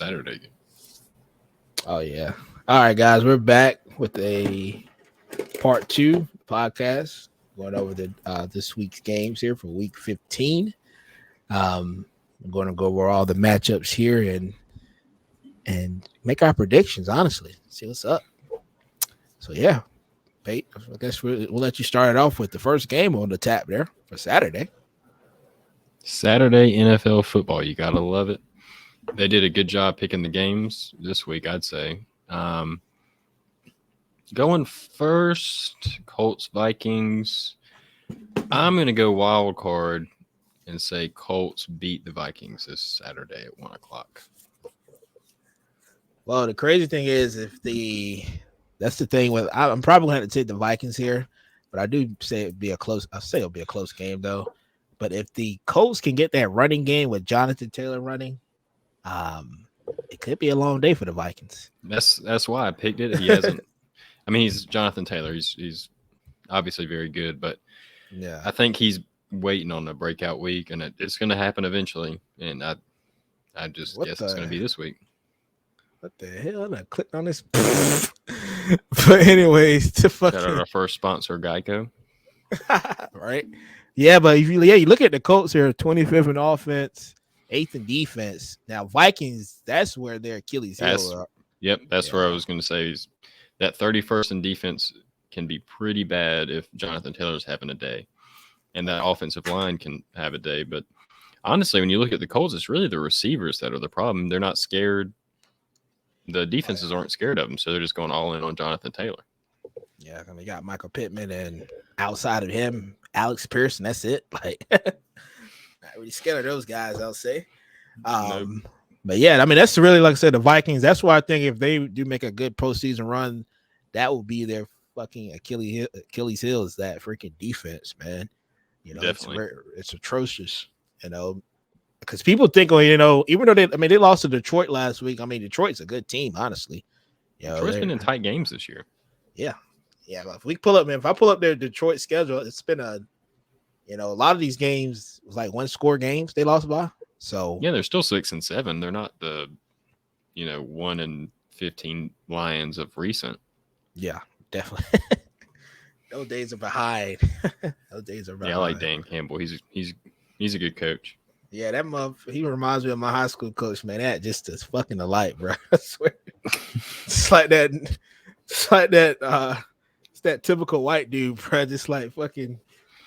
Saturday game. Oh yeah. All right, guys, we're back with a part two podcast going over the this week's games here for week 15. I'm going to go over all the matchups here and make our predictions. Honestly, see what's up. So yeah, Pate, I guess we'll let you start it off with the first game on the tap there for Saturday. Saturday NFL football. You gotta love it. They did a good job picking the games this week, I'd say. Going first, Colts Vikings. I'm gonna go wild card and say Colts beat the Vikings this Saturday at 1:00. Well, the crazy thing is, that's the thing with I'm probably going to take the Vikings here, but I do say it'd be a close. I say it'll be a close game though. But if the Colts can get that running game with Jonathan Taylor running, it could be a long day for the Vikings. That's why I picked it. He hasn't. I mean, he's Jonathan Taylor. He's obviously very good, but Yeah, I think he's waiting on a breakout week, and it's going to happen eventually. And I just guess it's going to be this week. What the hell? I clicked on this. But anyways, to Shout out our first sponsor, Geico. right? Yeah, but if you look at the Colts here, 25th in offense, 8th in defense. Now Vikings, that's where their Achilles heel are. Yep, that's where I was going to say is that 31st in defense can be pretty bad if Jonathan Taylor's having a day, and that offensive line can have a day. But honestly, when you look at the Colts, it's really the receivers that are the problem. They're not scared. The defenses aren't scared of them, so they're just going all in on Jonathan Taylor. Yeah, and they got Michael Pittman, and outside of him, Alex Pierce, and that's it. Like, not really scared of those guys, I'll say. Nope. But yeah, I mean, that's really, like I said, the Vikings. That's why I think if they do make a good postseason run, that will be their fucking Achilles heel is that freaking defense, man. You know, it's atrocious. You know, because people think, well, you know, even though they lost to Detroit last week. I mean, Detroit's a good team, honestly. You know, Detroit's been in tight games this year. Yeah. But if I pull up their Detroit schedule, it's been a lot of these games was like 1-score games they lost by. So yeah, they're still 6-7. They're not the 1-15 Lions of recent. Yeah, definitely. Those days are behind. Those days are behind. Yeah, I like Dan Campbell. He's a good coach. Yeah, that he reminds me of my high school coach, man. That just is fucking the light, bro. I swear. It's like that. It's like that. It's that typical white dude, bro. Just like fucking,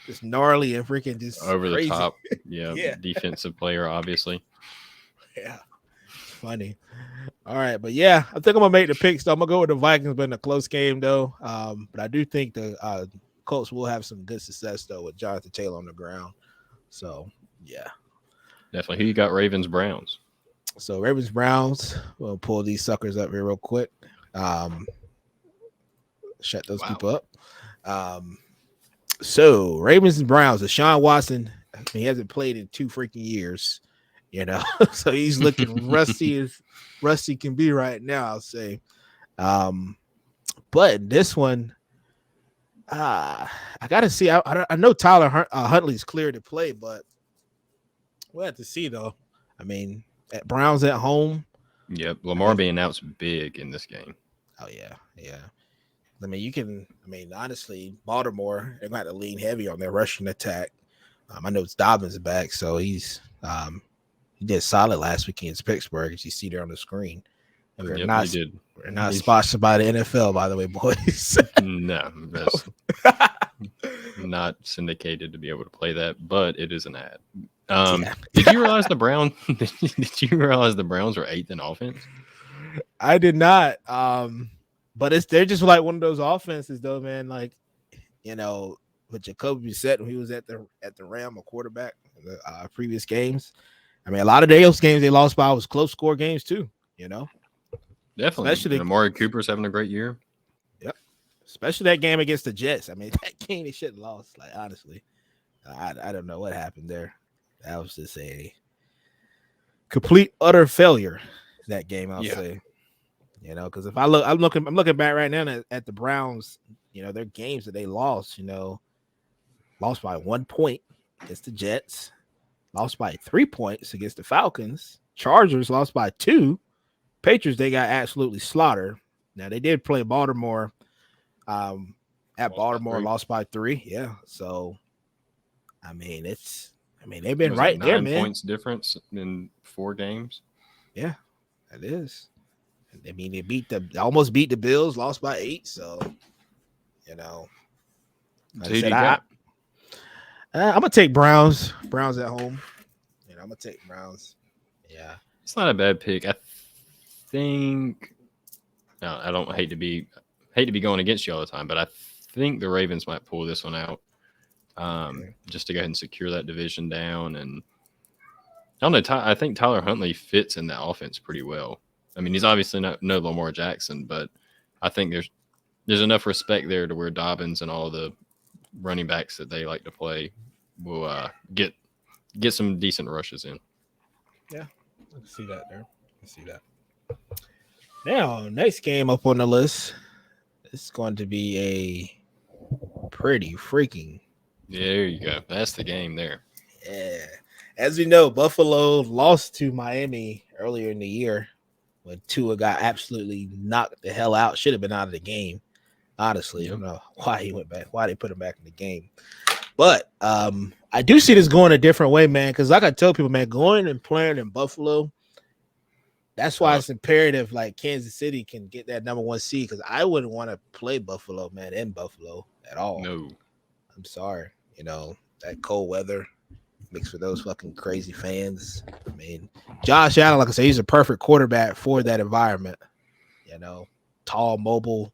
just gnarly and freaking just over crazy. The top. Yeah, defensive player, obviously. Yeah, it's funny. All right, but yeah, I think I'm gonna make the pick. So I'm gonna go with the Vikings, but in a close game though. But I do think the Colts will have some good success though with Jonathan Taylor on the ground. So yeah. Definitely. Who you got? Ravens, Browns. So Ravens, Browns. We'll pull these suckers up here real quick. Shut those people up. So Ravens and Browns. Deshaun Watson, he hasn't played in 2 freaking years, so he's looking rusty as rusty can be right now, I'll say. But this one, I gotta see. I know Tyler Huntley's clear to play, but we'll have to see though. I mean, at Browns at home. Yep, Lamar being out's big in this game. Oh yeah. I mean, honestly, Baltimore, they're going to lean heavy on their rushing attack. I know it's Dobbins back, so he did solid last week against Pittsburgh, as you see there on the screen. And we're not sponsored by the NFL, by the way, boys. No, that's not syndicated to be able to play that, but it is an ad. Did you realize the Browns? Did you realize the Browns are 8th in offense? I did not. But they're just like one of those offenses, though, man. Like, with Jacoby Brissett when he was at the Ram, a quarterback, in the previous games. I mean, a lot of those games they lost by was close score games too. Definitely. Especially Amari Cooper's having a great year. Yep. Especially that game against the Jets. I mean, that game they should have lost. Like, honestly, I don't know what happened there. That was just a complete utter failure. That game, I'll say. Because if I'm looking back right now at the Browns, their games that they lost, lost by 1 point against the Jets, lost by 3 points against the Falcons, Chargers lost by 2, Patriots, they got absolutely slaughtered. Now they did play Baltimore. At Lost by Baltimore, 3. lost by 3. Yeah. So, they've been Was right it there, 9 man. points difference in 4 games? Yeah, that is. They almost beat the Bills, lost by 8. So, like So I who do said, you got? I'm gonna take Browns. Browns at home. I'm gonna take Browns. Yeah. It's not a bad pick. I think. No, I don't hate to be going against you all the time, but I think the Ravens might pull this one out, Okay. just to go ahead and secure that division down. And I don't know. I think Tyler Huntley fits in that offense pretty well. I mean, he's obviously no Lamar Jackson, but I think there's enough respect there to where Dobbins and all the running backs that they like to play will get some decent rushes in. Yeah, I can see that there. I can see that. Now, next game up on the list is going to be a pretty freaking. There you go. That's the game there. Yeah. As we know, Buffalo lost to Miami earlier in the year when Tua got absolutely knocked the hell out. Should have been out of the game. Honestly, I don't know why he went back, why they put him back in the game. But I do see this going a different way, man, because like I tell people, man, going and playing in Buffalo, that's why it's imperative like Kansas City can get that number 1 seed, because I wouldn't want to play Buffalo, man, in Buffalo at all. No. I'm sorry. That cold weather mixed with those fucking crazy fans. I mean, Josh Allen, like I said, he's a perfect quarterback for that environment. Tall, mobile,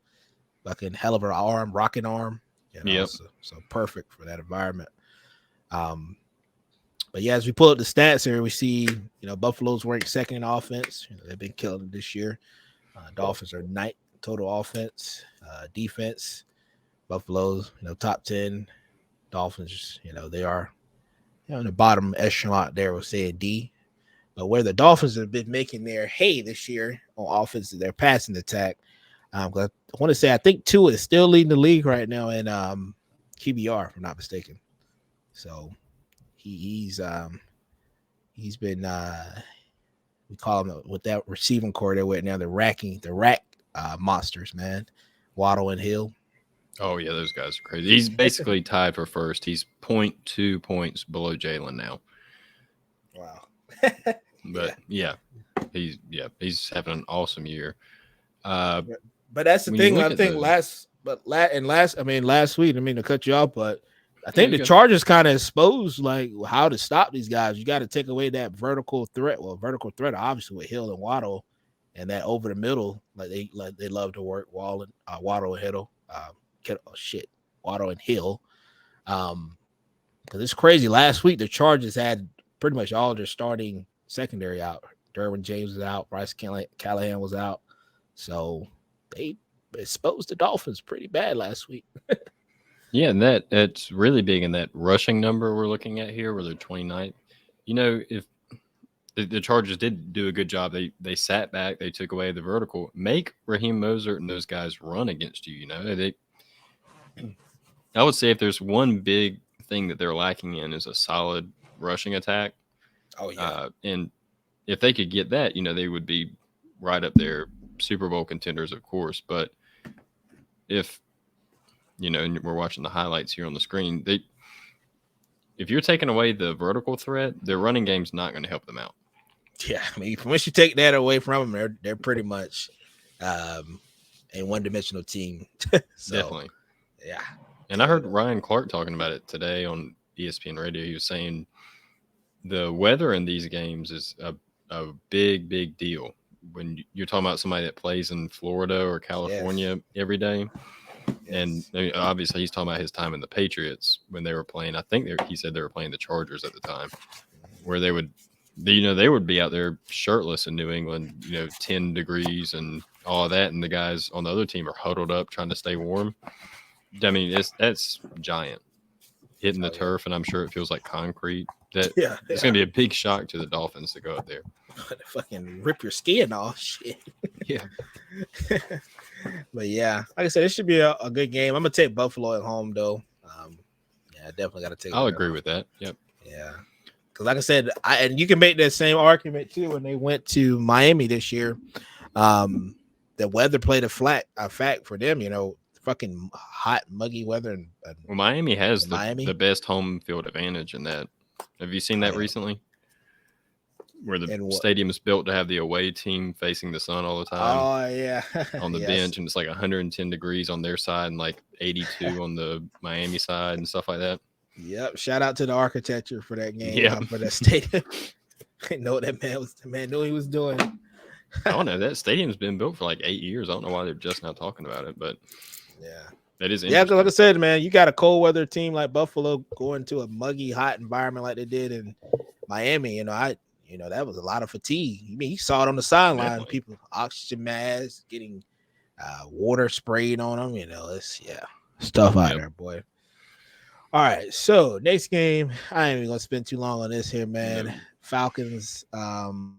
fucking hell of an arm, rocket arm. Yep. So perfect for that environment. But yeah, as we pull up the stats here, we see Buffalo's ranked second in offense. They've been killing it this year. Dolphins are ninth total offense, defense. Buffalo's top 10. Dolphins, they are in the bottom echelon there. We'll say a D. But where the Dolphins have been making their hay this year on offense, their passing attack. I want to say I think Tua is still leading the league right now in QBR, if I'm not mistaken. So he's been we call him with that receiving core they're with now the rack monsters, man. Waddle and Hill. Oh yeah, those guys are crazy. He's basically tied for first. He's 0.2 points below Jalen now. Wow. But yeah, he's having an awesome year. But that's the thing. I think last week, I mean to cut you off, but I think the Chargers kind of exposed like how to stop these guys. You got to take away that vertical threat. Well, vertical threat obviously with Hill and Waddle, and that over the middle, like they love to work Waddle and Hill. Waddle and Hill. Because it's crazy. Last week the Chargers had pretty much all their starting secondary out. Derwin James was out. Bryce Callahan was out. So they exposed the Dolphins pretty bad last week. Yeah, and that's really big in that rushing number we're looking at here, where they're 29th. If the Chargers did do a good job, they sat back, they took away the vertical. Make Raheem Mostert and those guys run against you. I would say if there's one big thing that they're lacking in is a solid rushing attack. Oh yeah, and if they could get that, they would be right up there, Super Bowl contenders, of course. But if and we're watching the highlights here on the screen, if you're taking away the vertical threat, their running game's not going to help them out. Yeah, I mean, once you take that away from them, they're pretty much a one-dimensional team. So, definitely. Yeah. And I heard Ryan Clark talking about it today on ESPN Radio. He was saying the weather in these games is a big, big deal. When you're talking about somebody that plays in Florida or California every day. And obviously he's talking about his time in the Patriots when they were playing. I think he said they were playing the Chargers at the time, where they would be out there shirtless in New England, 10 degrees and all of that. And the guys on the other team are huddled up trying to stay warm. I mean, that's giant hitting the turf. And I'm sure it feels like concrete. It's going to be a big shock to the Dolphins to go up there. Fucking rip your skin off. Shit. Yeah. But yeah, like I said, it should be a good game. I'm gonna take Buffalo at home though. I definitely gotta take. I'll agree with that. Yep. Yeah, because like I said, and you can make that same argument too when they went to Miami this year. The weather played a fact for them. Fucking hot, muggy weather and Well, Miami has Miami. the best home field advantage in that. Have you seen that recently? Where the stadium is built to have the away team facing the sun all the time. Oh yeah, on the bench, and it's like 110 degrees on their side and like 82 on the Miami side and stuff like that. Yep. Shout out to the architecture for that game. For that stadium. I know what that man was. The man knew what he was doing. I don't know. That stadium's been built for like 8 years. I don't know why they're just now talking about it, but yeah, that is interesting. Yeah, like I said, man, you got a cold weather team like Buffalo going to a muggy, hot environment like they did in Miami. That was a lot of fatigue. I mean, you saw it on the sideline. People oxygen masks, getting water sprayed on them. It's stuff out there, boy. All right, so next game, I ain't even gonna spend too long on this here, man. No. Falcons. The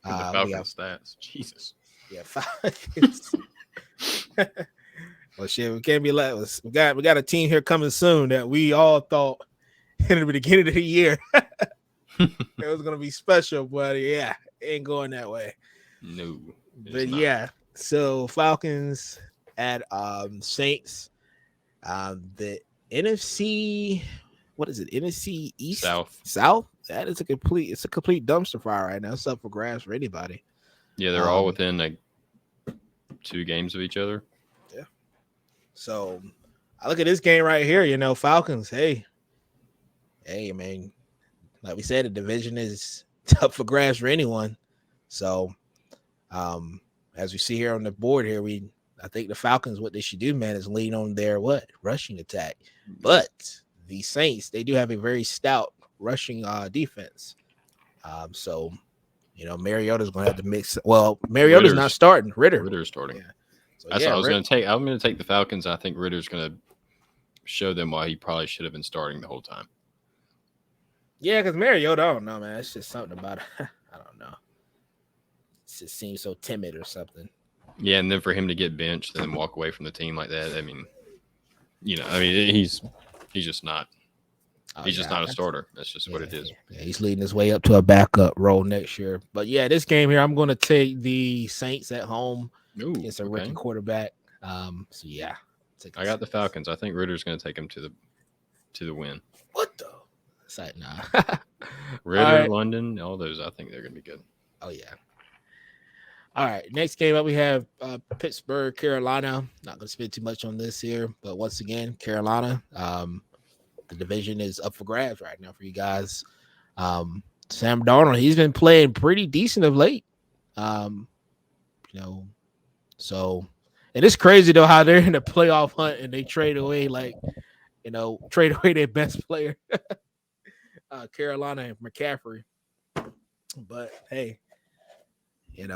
Falcons stats, Jesus. Yeah, Falcons. Well, shit, we can't be like we got a team here coming soon that we all thought in the beginning of the year it was gonna be special, but yeah, it ain't going that way. No, but yeah, so Falcons at Saints. The NFC, what is it? NFC East, South. That is a complete dumpster fire right now. It's up for grabs for anybody. Yeah, they're all within like 2 games of each other. Yeah. So I look at this game right here. Falcons. Hey, man. Like we said, the division is tough for grabs for anyone. So, as we see here on the board here, I think the Falcons, what they should do, man, is lean on their rushing attack. But the Saints, they do have a very stout rushing defense. So, Mariota's going to have to mix. Well, Mariota's not starting. Ritter's starting. Yeah. So, that's what I was going to take. I'm going to take the Falcons. I think Ritter's going to show them why he probably should have been starting the whole time. Yeah, because Mariota, I don't know, man. It's just something about it. I don't know. It just seems so timid or something. Yeah, and then for him to get benched and then walk away from the team like that, he's just not. He's just not a starter. That's just what it is. Yeah, he's leading his way up to a backup role next year. But yeah, this game here, I'm going to take the Saints at home against a rookie quarterback. So yeah, I got the Falcons. I think Ritter's going to take him to the win. What the? It's like, nah. Ritter, London, all those. I think they're going to be good. Oh yeah. All right, next game up we have Pittsburgh, Carolina. Not going to spend too much on this here, but once again, Carolina. The division is up for grabs right now for you guys. Sam Darnold, he's been playing pretty decent of late. So, and it's crazy though how they're in the playoff hunt and they trade away their best player, Carolina and McCaffrey. But hey, get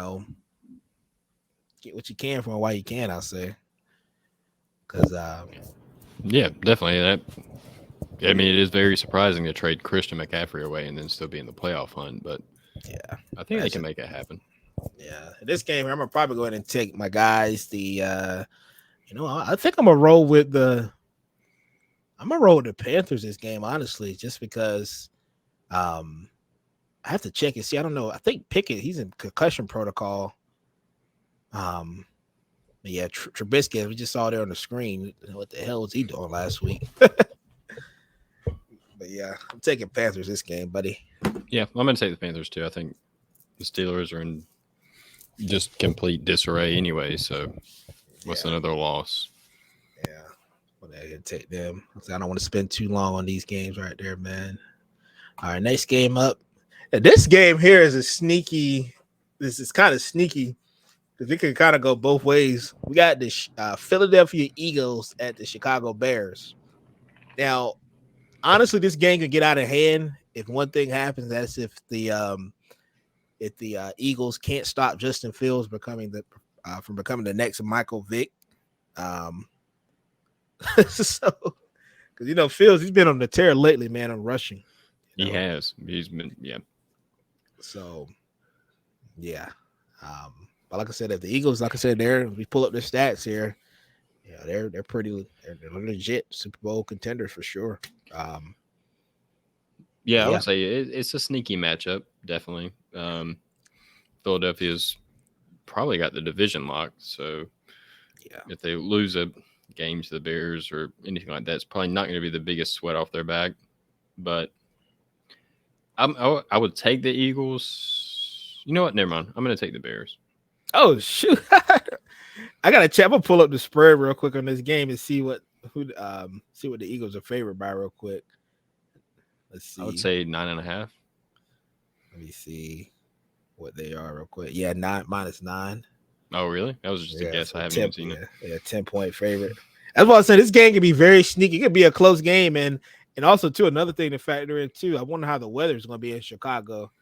what you can from while you can, I'll say. Because yeah, definitely. I mean, it is very surprising to trade Christian McCaffrey away and then still be in the playoff hunt, but yeah, I think they can make it happen. Yeah, this game I'm gonna probably go ahead and take my guys. I think I'm gonna roll with the Panthers this game, honestly, just because I have to check and see. I don't know. I think Pickett, he's in concussion protocol. But yeah, Trubisky, we just saw there on the screen. What the hell was he doing last week? But yeah, I'm taking Panthers this game, buddy. Yeah, I'm going to take the Panthers too. I think the Steelers are in just complete disarray anyway. So what's another loss? Yeah, well, I can take them. I don't want to spend too long on these games right there, man. All right, next game up. And this game here is sneaky. This is kind of sneaky because it can kind of go both ways. We got the Philadelphia Eagles at the Chicago Bears. Now, honestly, this game could get out of hand if one thing happens. That's if the Eagles can't stop Justin Fields from becoming the next Michael Vick. So, because Fields, he's been on the tear lately, man, on rushing. He has. He's been, yeah. So, yeah. But like I said, if the Eagles, we pull up their stats here. Yeah, they're pretty. They're legit Super Bowl contenders for sure. I would say it's a sneaky matchup, definitely. Philadelphia's probably got the division locked. So Yeah. if they lose a game to the Bears or anything like that, it's probably not going to be the biggest sweat off their back. But I would take the Eagles. You know what? Never mind. I'm going to take the Bears. Oh shoot! I gotta check. I'm gonna pull up the spread real quick on this game and see what the Eagles are favored by real quick. Let's see. I would say 9.5. Let me see what they are real quick. Yeah, -9. Oh, really? That was just a guess. I haven't even seen it. Yeah, 10-point favorite. That's why I said this game could be very sneaky. It could be a close game, and also too another thing to factor in too. I wonder how the weather is going to be in Chicago.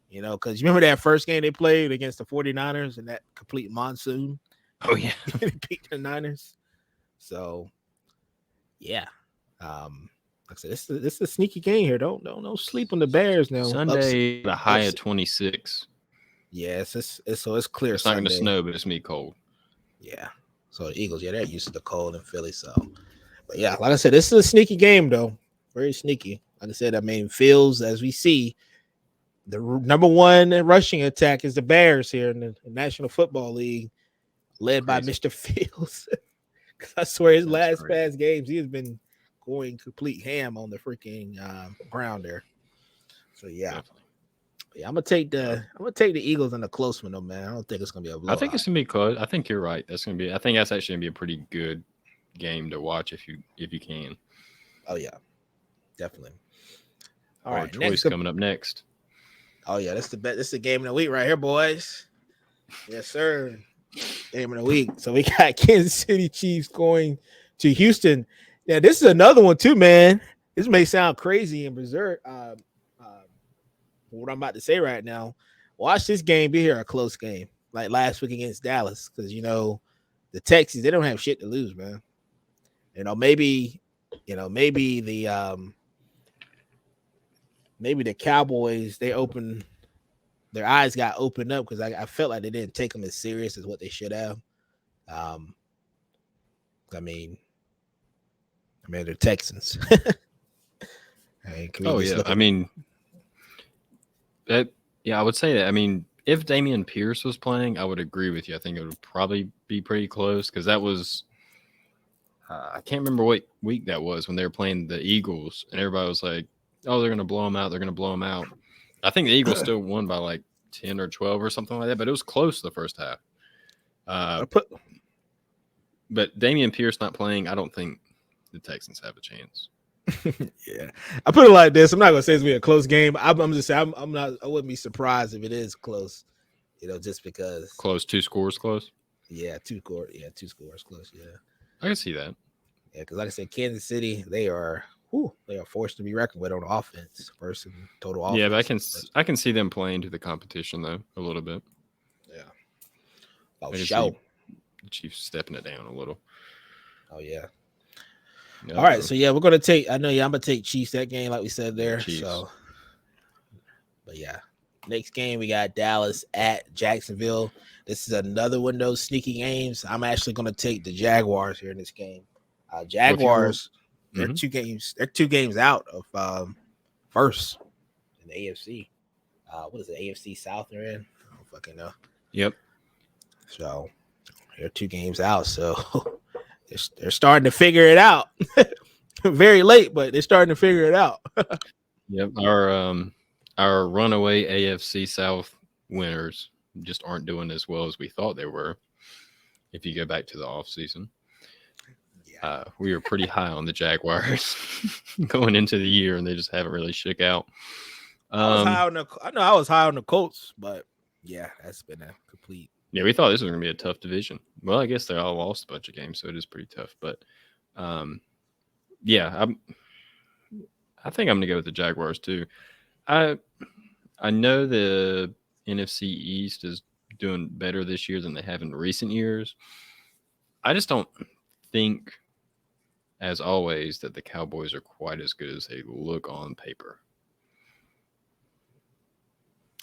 You know, because you remember that first game they played against the 49ers and that complete monsoon. Oh yeah, they beat the Niners. So, yeah. Like I said, this is a sneaky game here. Don't sleep on the Bears now. Sunday, the high of 26. Yeah, it's clear. It's not going to snow, but it's gonna be cold. Yeah. So the Eagles, they're used to the cold in Philly. So, but yeah, like I said, this is a sneaky game though. Very sneaky. Like I said, I mean, Fields, as we see, the number one rushing attack is the Bears here in the National Football League, led by Mr. Fields. Because I swear his last past games, he has been going complete ham on the freaking ground there. So yeah. Definitely. Yeah, I'm gonna take the Eagles in a close one though, man. I don't think it's gonna be a blowout. I think it's gonna be close. I think you're right. I think that's actually gonna be a pretty good game to watch if you can. Oh yeah, definitely. All right, choice coming up next. Oh yeah, that's the game of the week right here, boys. Yes, sir. Game of the week. So we got Kansas City Chiefs going to Houston. Now this is another one too, man. This may sound crazy and berserk. What I'm about to say right now, watch this game be here a close game like last week against Dallas, because the Texans, they don't have shit to lose, man. Maybe the Cowboys, their eyes got opened up because I felt like they didn't take them as serious as what they should have. I mean they're Texans. I would say that. I mean, if Damian Pierce was playing, I would agree with you. I think it would probably be pretty close because that was I can't remember what week that was when they were playing the Eagles, and everybody was like, "Oh, they're going to blow them out. They're going to blow them out." I think the Eagles still won by like 10 or 12 or something like that, but it was close the first half. But Damian Pierce not playing, I don't think the Texans have a chance. Yeah, I put it like this. I'm not gonna say it's gonna be a close game. I'm just saying I wouldn't be surprised if it is close. Just because close, 2 scores close. Yeah, 2 scores close. Yeah, I can see that. Yeah, because like I said, Kansas City, they are forced to be reckoned with on offense versus total offense. Yeah, but I can see them playing to the competition though a little bit. Yeah. Oh, show. The Chiefs stepping it down a little. Oh yeah. All right, so yeah, we're gonna take. I'm gonna take Chiefs that game, like we said there. Chiefs. So, but yeah, next game we got Dallas at Jacksonville. This is another one of those sneaky games. I'm actually gonna take the Jaguars here in this game. Jaguars, they're 2 games. They're 2 games out of first in the AFC. What is it? AFC South they're in? I don't fucking know. Yep. So they're 2 games out. So. They're starting to figure it out. Very late, but they're starting to figure it out. Yep. Our runaway AFC South winners just aren't doing as well as we thought they were. If you go back to the offseason. Yeah. We were pretty high on the Jaguars going into the year, and they just haven't really shook out. I was high on the Colts, but yeah, that's been a complete. Yeah, we thought this was going to be a tough division. Well, I guess they all lost a bunch of games, so it is pretty tough. But, yeah, I think I'm going to go with the Jaguars too. I know the NFC East is doing better this year than they have in recent years. I just don't think, as always, that the Cowboys are quite as good as they look on paper.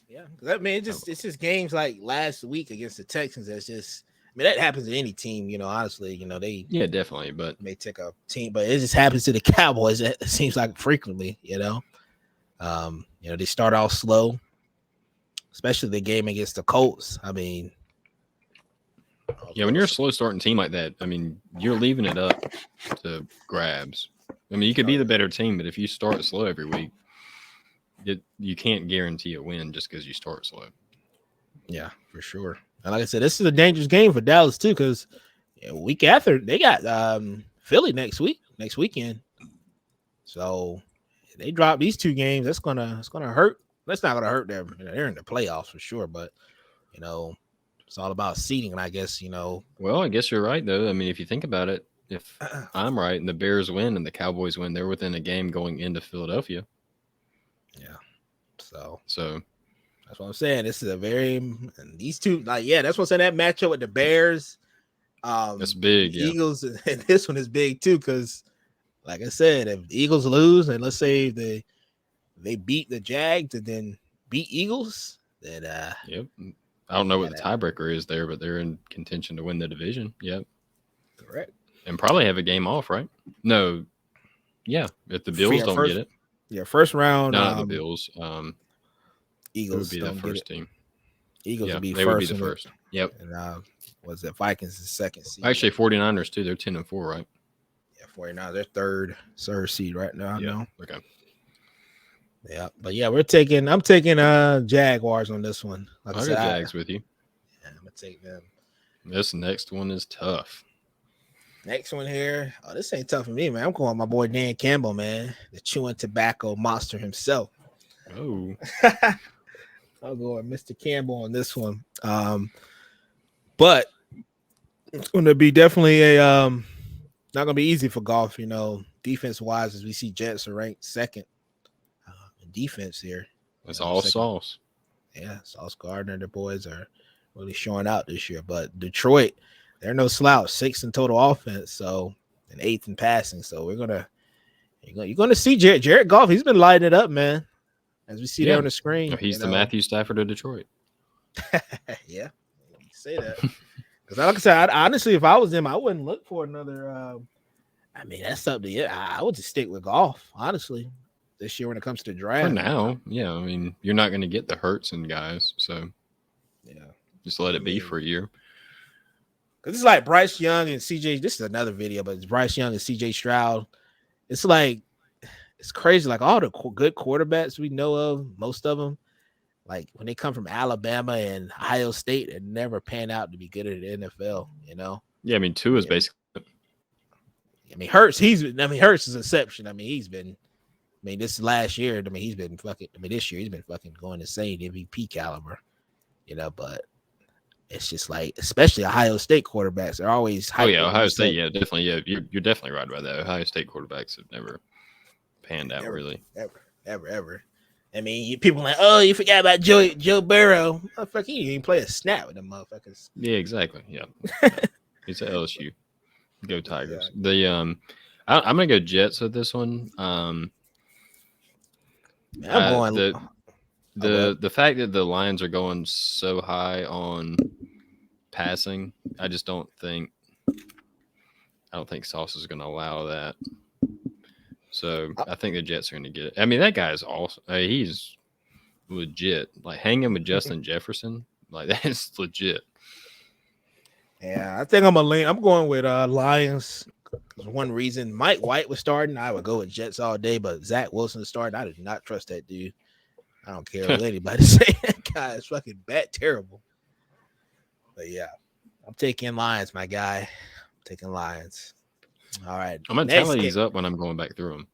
Yeah, it's just games like last week against the Texans. That's just, that happens to any team, honestly, they. Yeah, definitely. But may take a team, but it just happens to the Cowboys. It seems like frequently, they start off slow, especially the game against the Colts. Yeah, when you're a slow starting team like that, I mean, you're leaving it up to grabs. I mean, you could be the better team, but if you start slow every week, you can't guarantee a win just because you start slow. Yeah, for sure. And like I said, this is a dangerous game for Dallas too, because week after they got Philly next weekend. So if they drop these 2 games, it's gonna hurt. That's not gonna hurt them. They're in the playoffs for sure, but it's all about seeding. And I guess Well, I guess you're right though. I mean, if you think about it, if I'm right and the Bears win and the Cowboys win, they're within a game going into Philadelphia. Yeah. So that's what I'm saying. This is a these two, that's what I'm saying. That matchup with the Bears, that's big. Yeah. Eagles, and this one is big too, because like I said, if the Eagles lose, and let's say they beat the Jags and then beat Eagles, then yep. I don't know what the tiebreaker is there, but they're in contention to win the division. Yep. Correct. And probably have a game off, right? No. Yeah. If the Bills don't get it. Yeah, first round. Not the Bills. Eagles would be the first team. Eagles would be they first. Would be the first. Yep. And was it Vikings the second seed? Actually, 49ers too. They're 10-4, right? Yeah, 49ers. They're third seed right now. Yeah. No. Okay. Yeah, but yeah, I'm taking Jaguars on this one. Like I'll go Jags with you. Yeah, I'm gonna take them. This next one is tough. Next one here. Oh, this ain't tough for me, man. I'm going with my boy Dan Campbell, man. The chewing tobacco monster himself. Oh. I'll go with Mr. Campbell on this one. But it's gonna be definitely not gonna be easy for Goff, defense wise, as we see Jets are ranked second. Defense here. It's all Sauce. Yeah, Sauce Gardner, the boys are really showing out this year. But Detroit, they're no slouch, 6th in total offense, so and 8th in passing. So you're gonna see Jared Goff. He's been lighting it up, man. As we see there on the screen. He's the Matthew Stafford of Detroit. Yeah, you can say that. Because like I said, honestly, if I was him, I wouldn't look for another. That's something. Yeah, I would just stick with Goff, honestly. This year when it comes to the draft. For now, yeah. I mean, you're not going to get the Hurts and guys, so yeah, just let it be for a year. Because it's like Bryce Young and CJ. This is another video, but it's Bryce Young and CJ Stroud. It's like it's crazy. Like all the good quarterbacks we know of, most of them, like when they come from Alabama and Ohio State, it never pan out to be good at the NFL. Yeah, I mean, Tua is basically. I mean, Hurts. Hurts is an exception. This last year, he's been fucking. This year he's been fucking going insane, MVP caliber, But it's just like, especially Ohio State quarterbacks are always. Oh yeah, Ohio State. Yeah, definitely. Yeah, you're definitely right about that. Ohio State quarterbacks have never panned out really. Ever. I mean, people are like, oh, you forgot about Joe Burrow. Motherfucker, he didn't even play a snap with them motherfuckers. Yeah, exactly. Yeah, he's at LSU. Go Tigers. Yeah. I'm gonna go Jets with this one. I'm going the fact that the Lions are going so high on passing, I don't think Sauce is going to allow that. So I think the Jets are going to get it. I mean, that guy is awesome. He's legit. Like hanging with Justin Jefferson, like that's legit. Yeah, I think I'm going with Lions. One reason Mike White was starting, I would go with Jets all day, but Zach Wilson is starting. I did not trust that dude. I don't care what anybody say. That guy is fucking terrible. But yeah, I'm taking Lions, my guy. I'm taking Lions. All right. I'm gonna tally these up when I'm going back through them.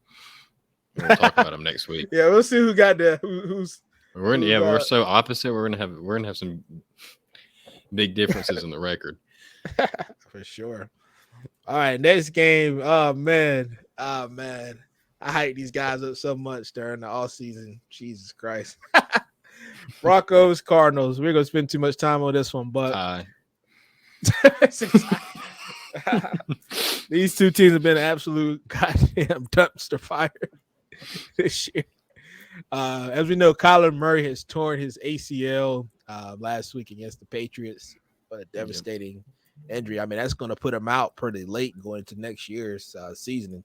We'll talk about them next week. Yeah, we'll see who got who's. We're so opposite. We're gonna have some big differences in the record. For sure. All right, next game. Oh man. I hype these guys up so much during the off season. Jesus Christ. Broncos, Cardinals. We're gonna spend too much time on this one, but these two teams have been absolute goddamn dumpster fire this year. As we know, Kyler Murray has torn his ACL last week against the Patriots. What a devastating injury. I mean, that's going to put him out pretty late going into next year's season.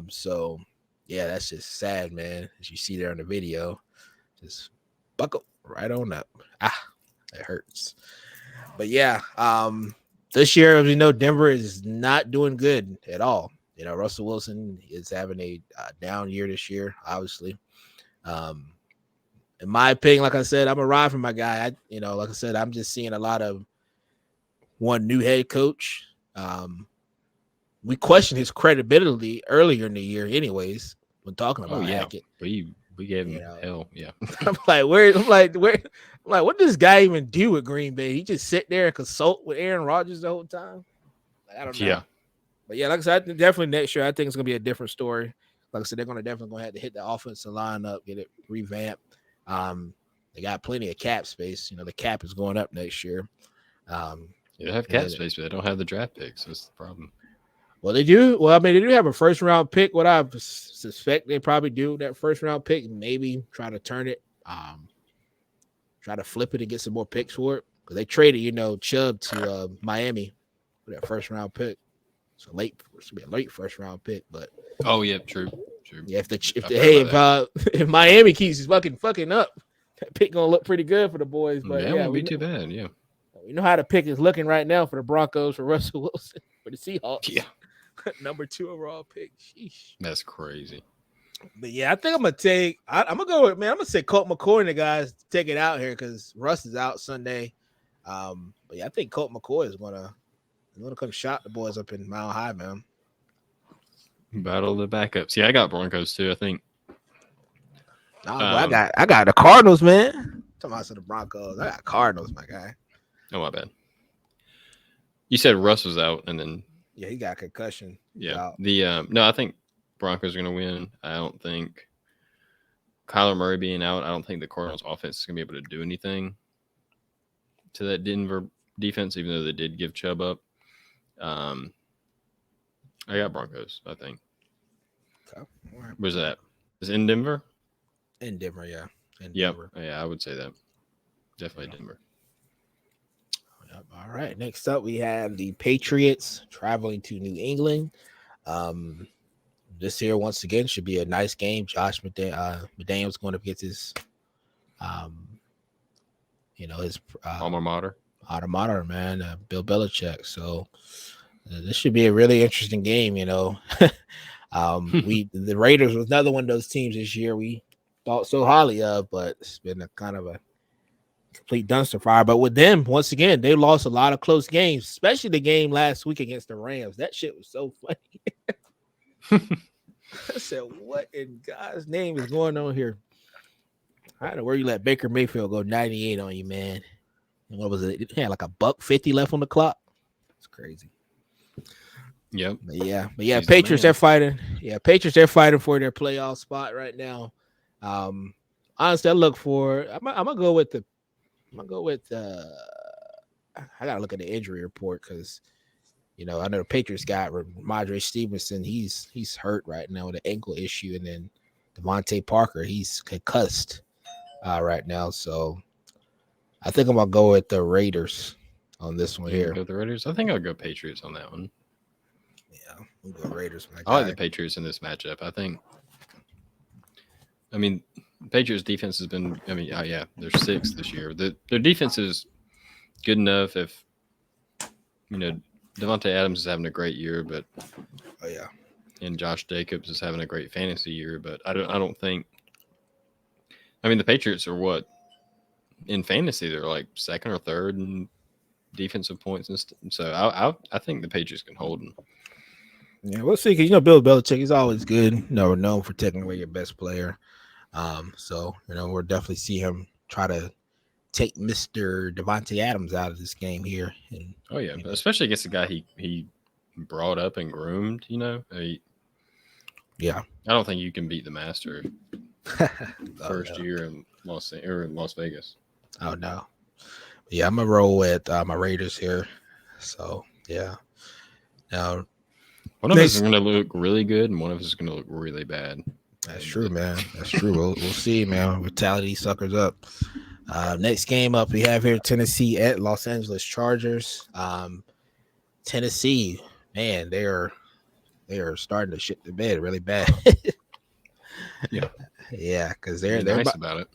So, yeah, that's just sad, man. As you see there in the video, just buckle right on up. It hurts. But yeah, this year, as we know, Denver is not doing good at all. Russell Wilson is having a down year this year, obviously. In my opinion, like I said, I'm a ride for my guy. Like I said, I'm just seeing a lot of one new head coach. We questioned his credibility earlier in the year, anyways, when talking about Hackett. We gave him hell. Yeah. I'm like, what does this guy even do with Green Bay? He just sit there and consult with Aaron Rodgers the whole time. I don't know. Yeah. But yeah, like I said, definitely next year, I think it's gonna be a different story. Like I said, they're definitely gonna have to hit the offensive line up, get it revamped. They got plenty of cap space. The cap is going up next year. They have cap space, but they don't have the draft picks. That's the problem. Well, they do. Well, I mean, they do have a first round pick. What I suspect they probably do that first round pick, maybe try to turn it, try to flip it and get some more picks for it. Because they traded, Chubb to Miami for that first round pick. So it's be a late first round pick, but true. Yeah, if Miami keeps fucking up, that pick gonna look pretty good for the boys. But it won't be too bad. Yeah, we know how the pick is looking right now for the Broncos, for Russell Wilson, for the Seahawks. Yeah, number 2 overall pick. Sheesh. That's crazy. But yeah, I think I'm gonna go with I'm gonna say Colt McCoy and the guys take it out here because Russ is out Sunday. But yeah, I think Colt McCoy is gonna come shot the boys up in Mile High, man. Battle the backups. Yeah, I got Broncos too. I think. I got the Cardinals, man. Talking about the Broncos, I got Cardinals, my guy. Oh, my bad. You said Russ was out, and then he got concussion. Yeah, I think Broncos are going to win. I don't think Kyler Murray being out. I don't think the Cardinals offense is going to be able to do anything to that Denver defense, even though they did give Chubb up. I got Broncos, I think. Okay. Right. Where's that? Is it in Denver? In Denver, yeah. Denver. Yeah, I would say that. Definitely Denver. Yep. All right. Next up, we have the Patriots traveling to New England. This here, once again, should be a nice game. Josh McDaniels going to get his, his alma mater. Alma mater, man. Bill Belichick. So this should be a really interesting game. The Raiders was another one of those teams this year we thought so highly of, but it's been a kind of a complete dumpster fire. But with them, once again, they lost a lot of close games, especially the game last week against the Rams. That shit was so funny. I said, what in God's name is going on here? I don't know where you let Baker Mayfield go 98 on you, man. And what was it? It had like $1.50 left on the clock. It's crazy. Yep. But yeah, Patriots they're fighting. Yeah, Patriots they're fighting for their playoff spot right now. Honestly, I'm gonna go with I gotta look at the injury report because I know the Patriots got Ramondre Stevenson. He's hurt right now with an ankle issue, and then Devontae Parker, he's concussed right now. So I think I'm gonna go with the Raiders on this one here. Go with the Raiders. I think I'll go Patriots on that one. Yeah, we'll go Raiders. I like the Patriots in this matchup. The Patriots defense has been. They're 6th this year. Their defense is good enough if Devontae Adams is having a great year, but and Josh Jacobs is having a great fantasy year, but I don't think. The Patriots are what in fantasy they're like 2nd or 3rd in defensive points, and so I think the Patriots can hold them. Yeah, we'll see. Because Bill Belichick is always good. Known for taking away your best player. So we'll definitely see him try to take Mr. Devontae Adams out of this game here. And, especially against the guy he brought up and groomed. I don't think you can beat the master first year in Las Vegas. Oh no. Yeah, I'm gonna roll with my Raiders here. So yeah. Now one of us is gonna look really good and one of us is gonna look really bad. That's true, man. That's true. We'll see, man. We'll tally these suckers up. Next game up, we have here Tennessee at Los Angeles Chargers. Tennessee, man, they are starting to shit the bed really bad. Yeah, because they're nice about it.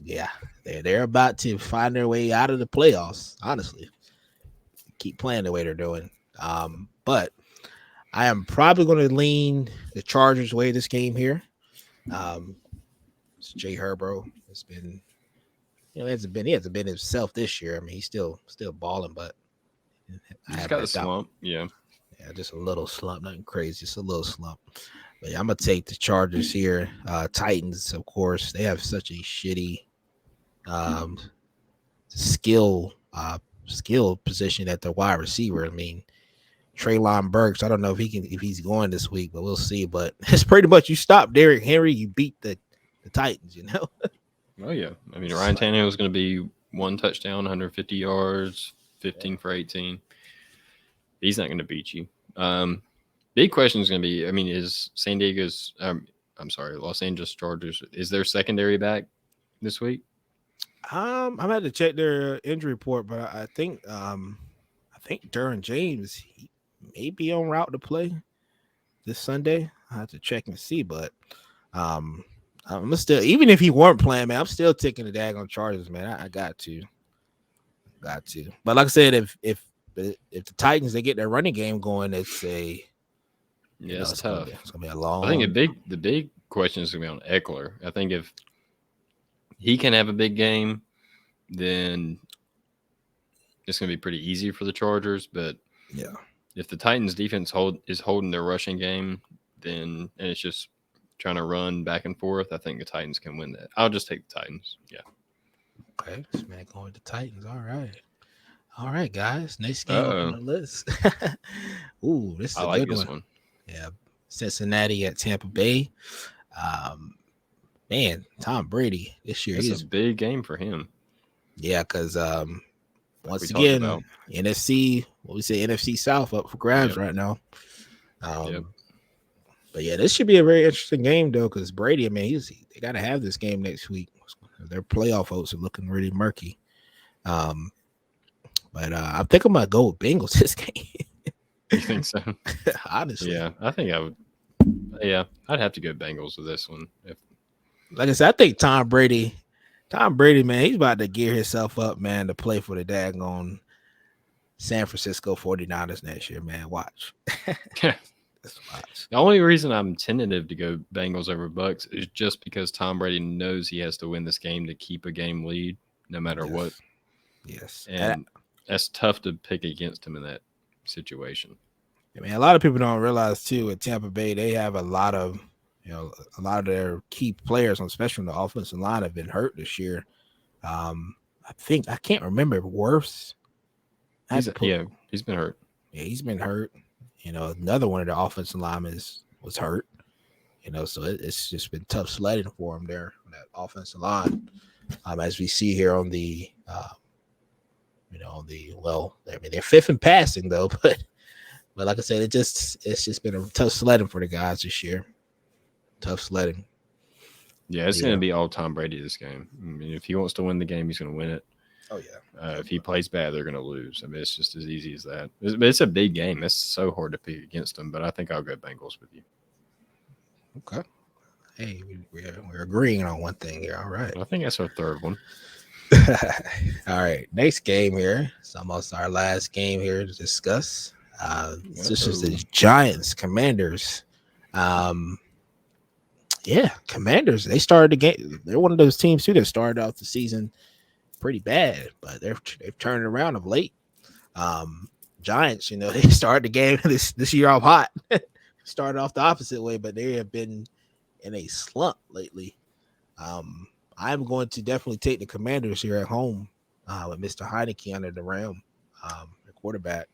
Yeah, they're about to find their way out of the playoffs. Honestly, keep playing the way they're doing. But I am probably going to lean the Chargers' way this game here. It's Jay Herbro. It's been, he hasn't been himself this year. I mean, he's still balling, but He's got the slump. Yeah, just a little slump, nothing crazy, just a little slump. But yeah, I'm gonna take the Chargers here. Titans, of course, they have such a shitty skill position at the wide receiver. I mean, Treylon Burks, I don't know if he's going this week, but we'll see. But it's pretty much you stop Derrick Henry, you beat the Titans, you know. Oh yeah, I mean Ryan Tannehill is going to be 1 touchdown, 150 yards, 15 for 18. He's not going to beat you. Big question is going to be, I mean, is Los Angeles Chargers, is their secondary back this week? I'm had to check their injury report, but I think Derwin James, he may be en route to play this Sunday. I have to check and see, but I'm still, even if he weren't playing, man, I'm still taking the daggone Chargers, man. I got to. But like I said, if the Titans, they get their running game going, it's tough. It's gonna be a long. I think the big question is gonna be on Eckler. I think if he can have a big game, then it's gonna be pretty easy for the Chargers. But yeah, if the Titans defense is holding their rushing game, then and it's just trying to run back and forth, I think the Titans can win that. I'll just take the Titans. Yeah. Okay, this man going to Titans. All right, guys. Next game on the list. Ooh, this is a good one. Yeah, Cincinnati at Tampa Bay. Man, Tom Brady this year. It's a big game for him. Yeah, because once again, NFC, what we say, NFC South up for grabs right now. But yeah, this should be a very interesting game though, because Brady, I mean, they got to have this game next week. Their playoff hopes are looking really murky. But I think I'm gonna go with Bengals this game. You think so? Honestly, yeah, I think I would. Yeah, I'd have to go Bengals with this one. Like I said, I think Tom Brady, man, he's about to gear himself up, man, to play for the daggone San Francisco 49ers next year, man. Watch. The only reason I'm tentative to go Bengals over Bucks is just because Tom Brady knows he has to win this game to keep a game lead, no matter what. Yes, and that's tough to pick against him in that situation. I mean, a lot of people don't realize too at Tampa Bay they have a lot of their key players, especially on the offensive line, have been hurt this year. I can't remember Wirfs. He's been hurt. Yeah, he's been hurt. Another one of the offensive linemen was hurt. So it's just been tough sledding for him there on that offensive line. As we see here on the, they're fifth in passing though, but like I said, it's just been a tough sledding for the guys this year. Tough sledding. Yeah, it's going to be all Tom Brady this game. I mean, if he wants to win the game, he's going to win it. Oh yeah. If he plays bad, they're going to lose. I mean, it's just as easy as that. It's a big game. It's so hard to pick against them, but I think I'll go Bengals with you. Okay. Hey, we're agreeing on one thing here. All right. I think that's our third one. All right. Next game here. It's almost our last game here to discuss. This is the Giants Commanders. Commanders. They started the game. They're one of those teams too that started off the season pretty bad, but they've turned around of late. Giants, they started the game this year off hot. Started off the opposite way, but they have been in a slump lately. I'm going to definitely take the Commanders here at home with Mr. Heineke under the rim, the quarterback.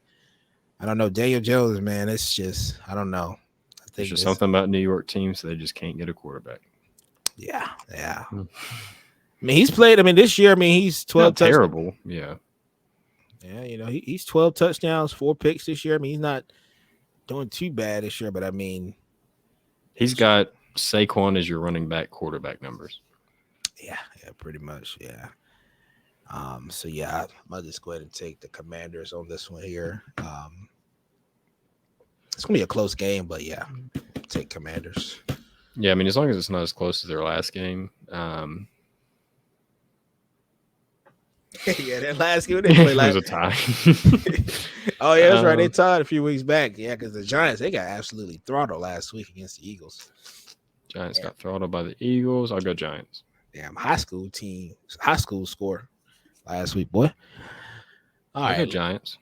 I don't know, Daniel Jones, man. It's just I don't know. I think there's just something about New York teams, they just can't get a quarterback. Yeah. I mean, he's played. I mean, this year, he's 12 touchdowns. Terrible. Yeah. Yeah, he's 12 touchdowns, 4 picks this year. I mean, he's not doing too bad this year, but I mean, he's got Saquon as your running back quarterback numbers. Yeah, pretty much. Yeah. So yeah, I'll just go ahead and take the Commanders on this one here. It's gonna be a close game, but yeah, take Commanders. Yeah, I mean, as long as it's not as close as their last game. Yeah, that last game they played It was last. a tie. Oh yeah, that's right. They Um, tied a few weeks back. Yeah, because the Giants they got absolutely throttled last week against the Eagles. Giants Damn, got throttled by the Eagles. I'll go Giants. damn high school score last week, boy. All I'll go right, Giants.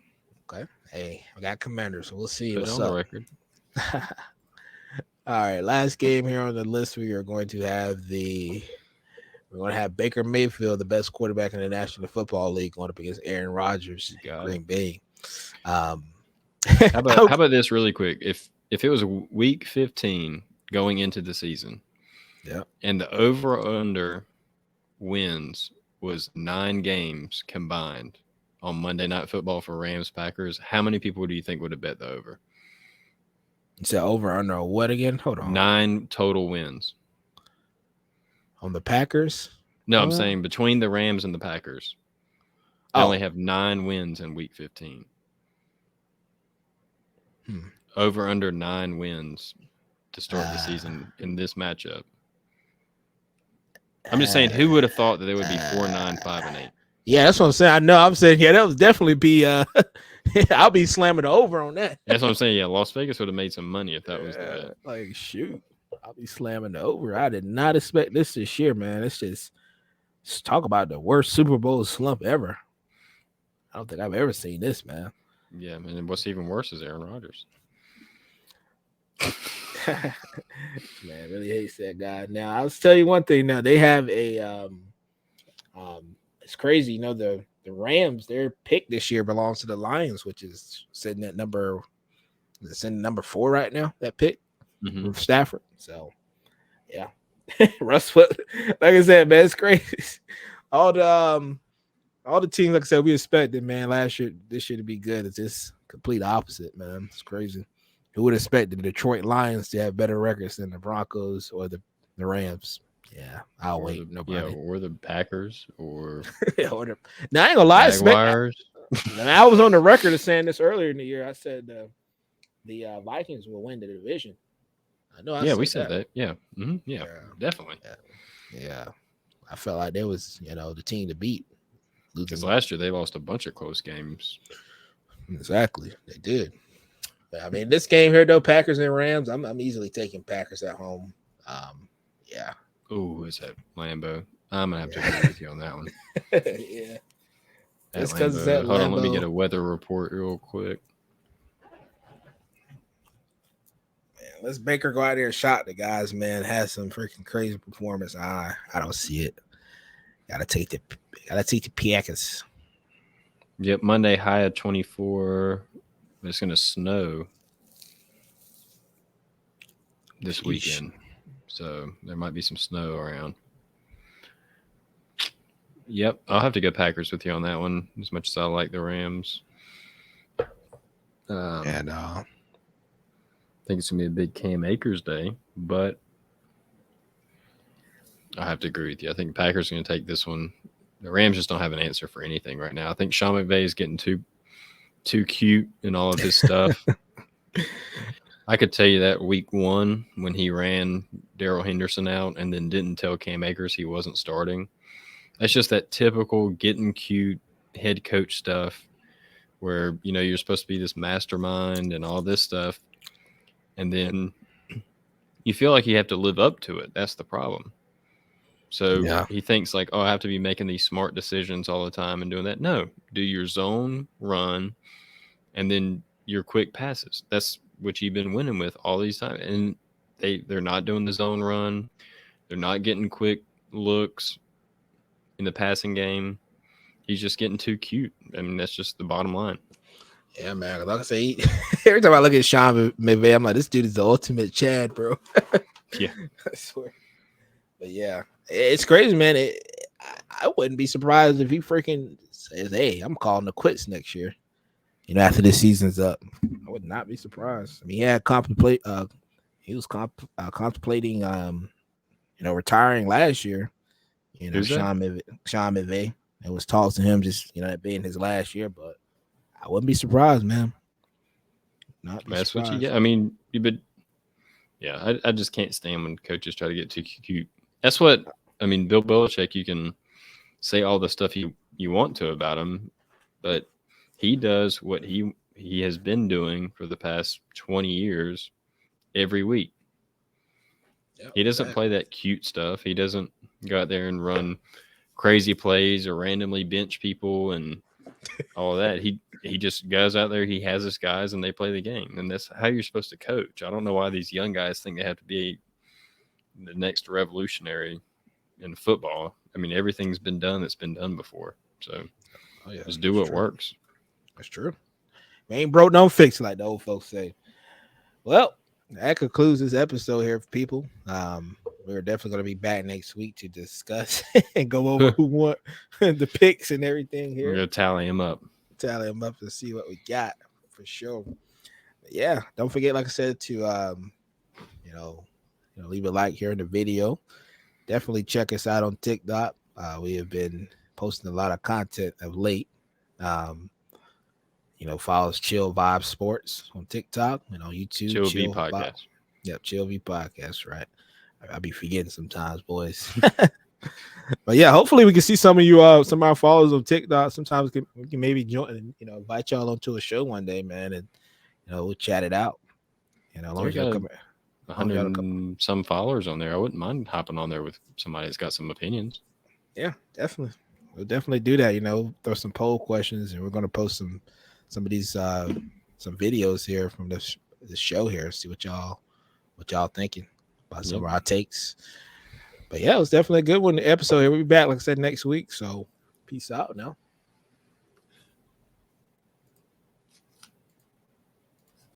okay. Hey, I got Commanders, so we'll see Put it what's on the up. record. All right, last game here on the list. We are going to have Baker Mayfield, the best quarterback in the National Football League, going up against Aaron Rodgers, You got it. Green Bay. Um, How about this really quick? If it was week 15 going into the season, yeah, and the over or under wins was 9 games combined on Monday Night Football for Rams Packers, how many people do you think would have bet the over? you said over under what again? Hold on. 9 total wins. On the Packers. No, I'm saying between the Rams and the Packers, they Oh. only have 9 wins in week 15. Over under 9 wins to start the season in this matchup. I'm just saying, who would have thought that they would be 4-9, 5-8? Yeah, that's what I'm saying. I know. I'm saying, yeah, that would definitely be. I'll be slamming the over on that. That's what I'm saying. Yeah, Las Vegas would have made some money if that was the bet. Like, shoot, I'll be slamming the over. I did not expect this year, man. It's just talk about the worst Super Bowl slump ever. I don't think I've ever seen this, man. Yeah, man. And what's even worse is Aaron Rodgers. Man, really hates that guy. Now, I'll tell you one thing. Now they have a it's crazy. You know, the Rams, their pick this year belongs to the Lions, which is sitting at number 4 right now. That pick with Stafford. So, yeah, Russ. Like I said, man, it's crazy. All the teams, like I said, we expected, man, last year, this year to be good. It's just complete opposite, man. It's crazy. Who would expect the Detroit Lions to have better records than the Broncos or the Rams? Yeah, I'll wait. Nobody. Yeah, or the Packers or now I ain't gonna lie. Jaguars. I was on the record of saying this earlier in the year. I said the Vikings will win the division. I know. Yeah, we said that. Yeah. Mm-hmm. Yeah, definitely. Yeah, I felt like there was, the team to beat. Because last year they lost a bunch of close games. Exactly, they did. But, I mean, this game here though, Packers and Rams, I'm easily taking Packers at home. Yeah. Oh, is that Lambeau? I'm gonna have to agree with you on that one. Yeah. It's because hold on, let me get a weather report real quick. Man, let's Baker go out there and shot the guys, man. Has some freaking crazy performance. I don't see it. Gotta take the Packers. Yep, Monday high of 24. It's gonna snow this weekend, so there might be some snow around. Yep, I'll have to go Packers with you on that one. As much as I like the Rams, I think it's gonna be a big Cam Akers day, but I have to agree with you. I think Packers are gonna take this one. The Rams just don't have an answer for anything right now. I think Sean McVay is getting too cute in all of his stuff. I could tell you that week 1 when he ran Darrell Henderson out and then didn't tell Cam Akers he wasn't starting. That's just that typical getting cute head coach stuff where, you're supposed to be this mastermind and all this stuff. And then you feel like you have to live up to it. That's the problem. So he thinks like, I have to be making these smart decisions all the time and doing that. No, do your zone run and then your quick passes. That's what you've been winning with all these times. And they're not doing the zone run. They're not getting quick looks in the passing game. He's just getting too cute. I mean, that's just the bottom line. Yeah, man. Like I say, every time I look at Sean McVay, I'm like, this dude is the ultimate Chad, bro. Yeah. I swear. But yeah, it's crazy, man. I wouldn't be surprised if he freaking says, hey, I'm calling the quits next year. After this season's up. I would not be surprised. I mean, he was contemplating retiring last year. Sean McVay. It was talks to him just, that being his last year, but I wouldn't be surprised, man. That's surprised. What you get. I mean, I just can't stand when coaches try to get too cute. That's what, Bill Belichick, you can say all the stuff he you want to about him, but he does what he has been doing for the past 20 years every week. Yep, He doesn't play that cute stuff. He doesn't go out there and run crazy plays or randomly bench people and all that. He just goes out there, he has his guys, and they play the game. And that's how you're supposed to coach. I don't know why these young guys think they have to be the next revolutionary in football. I mean, everything's been done that's been done before. So just do what works. That's true. We ain't broke, don't fix it, like the old folks say. Well, that concludes this episode here, people. We're definitely going to be back next week to discuss and go over who won the picks and everything here. We're going to tally them up And see what we got for sure. But yeah, don't forget, like I said, to leave a like here in the video. Definitely check us out on TikTok. We have been posting a lot of content of late. Follow us Chill Vibe Sports on TikTok and on YouTube. Chill V Podcast. Yep, Chill V Podcast, right. I'll be forgetting sometimes, boys. But yeah, hopefully we can see some of you, some of our followers on TikTok. Sometimes we can maybe join and invite y'all onto a show one day, man, and we'll chat it out. As long as y'all come. 100 some followers on there. I wouldn't mind hopping on there with somebody that's got some opinions. Yeah, definitely. We'll definitely do that. Throw some poll questions, and we're going to post some of these some videos here from the show here. See what y'all thinking about some of our takes. But yeah, it was definitely a good one. The episode here. We'll be back, like I said, next week. So peace out now.